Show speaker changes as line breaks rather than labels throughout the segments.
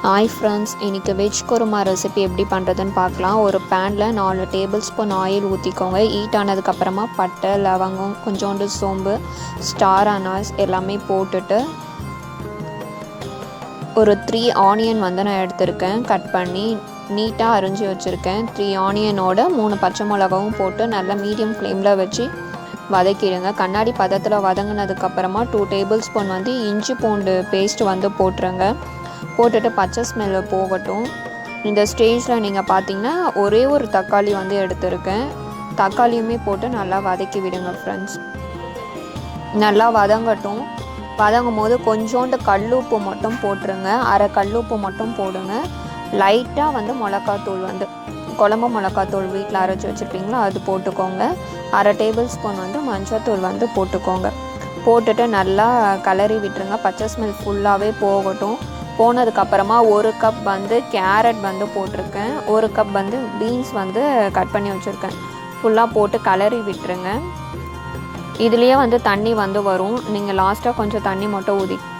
Hi friends, இன்றைக்கி veg kurma recipe எப்படி பண்ணுறதுன்னு பார்க்கலாம். ஒரு பேனில் 4 டேபிள் ஸ்பூன் ஆயில் ஊற்றிக்கோங்க. ஹீட் ஆனதுக்கப்புறமா பட்டை, லவங்கம், கொஞ்சோண்டு சோம்பு, ஸ்டார் அனாஸ் எல்லாமே போட்டுட்டு ஒரு 3 ஆனியன் வந்து நான் எடுத்திருக்கேன். கட் பண்ணி நீட்டாக அரிஞ்சு வச்சுருக்கேன். 3 ஆனியனோட 3 பச்சை மிளகாவும் போட்டு நல்லா மீடியம் ஃப்ளேமில் வச்சு வதக்கிடுங்க. கண்ணாடி பதத்தில் வதங்கினதுக்கப்புறமா 2 டேபிள் ஸ்பூன் வந்து இஞ்சி பூண்டு பேஸ்ட் வந்து போட்டுருங்க. போட்டுட்டு பச்சை ஸ்மெல்லு போகட்டும். இந்த ஸ்டேஜில் நீங்கள் பார்த்தீங்கன்னா ஒரே ஒரு தக்காளி வந்து எடுத்திருக்கேன். தக்காளியுமே போட்டு நல்லா வதக்கி விடுங்க ஃப்ரெண்ட்ஸ். நல்லா வதங்கட்டும். வதங்கும் போது கொஞ்சோண்டு கல்லுப்பு மட்டும் போட்டுருங்க. அரை கல்லுப்பு மட்டும் போடுங்க. லைட்டாக வந்து மிளகாத்தூள் வந்து குழம்பு மிளகாத்தூள் வீட்டில் அரைச்சி வச்சுருப்பீங்களா அது போட்டுக்கோங்க. அரை டேபிள் ஸ்பூன் வந்து மஞ்சள்தூள் வந்து போட்டுக்கோங்க. போட்டுட்டு நல்லா கலரி விட்டுருங்க. பச்சை ஸ்மெல் ஃபுல்லாகவே போகட்டும். போனதுக்கப்புறமா 1 கப் வந்து கேரட் வந்து போட்டிருக்கேன். 1 கப் வந்து பீன்ஸ் வந்து கட் பண்ணி வச்சுருக்கேன். ஃபுல்லாக போட்டு கலரி விட்டுருங்க. இதுலேயே வந்து தண்ணி வந்து வரும். நீங்கள் லாஸ்ட்டாக கொஞ்சம் தண்ணி மட்டும்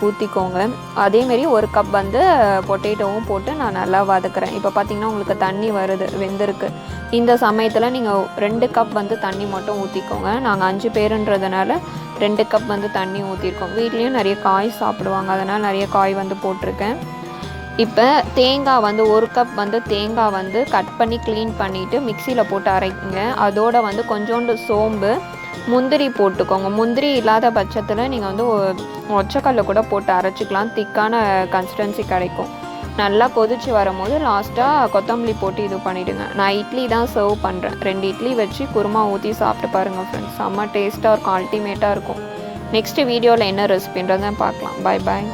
ஊற்றிக்கோங்க. அதேமாரி 1 கப் வந்து பொட்டேட்டோவும் போட்டு நான் நல்லா வதக்குறேன். இப்போ பார்த்திங்கன்னா உங்களுக்கு தண்ணி வருது, வெந்திருக்கு. இந்த சமயத்தில் நீங்கள் 2 கப் வந்து தண்ணி மட்டும் ஊற்றிக்கோங்க. நாங்கள் 5 பேருன்றதுனால 2 கப் வந்து தண்ணி ஊற்றிருக்கோம். வீட்லேயும் நிறைய காய் சாப்பிடுவாங்க, அதனால் நிறைய காய் வந்து போட்டிருக்கேன். இப்போ தேங்காய் வந்து 1 கப் வந்து தேங்காய் வந்து கட் பண்ணி க்ளீன் பண்ணிவிட்டு மிக்சியில் போட்டு அரைக்குங்க. அதோடு வந்து கொஞ்சோண்டு சோம்பு, முந்திரி போட்டுக்கோங்க. முந்திரி இல்லாத பட்சத்தில் நீங்கள் வந்து ஒச்சக்கல்ல கூட போட்டு அரைச்சிக்கலாம். திக்கான கன்சிஸ்டன்சி கிடைக்கும். நல்லா கொதிச்சு வரும்போது லாஸ்ட்டாக கொத்தமல்லி போட்டு இது பண்ணிவிடுங்க. நான் இட்லி தான் சர்வ் பண்ணுறேன். 2 இட்லி வச்சு குருமா ஊற்றி சாப்பிட்டு பாருங்கள் ஃப்ரெண்ட்ஸ். செம்ம டேஸ்ட்டாக இருக்கும், அல்டிமேட்டாக இருக்கும். நெக்ஸ்ட் வீடியோவில் என்ன ரெசிபின்றதை பார்க்கலாம். பாய் பாய்.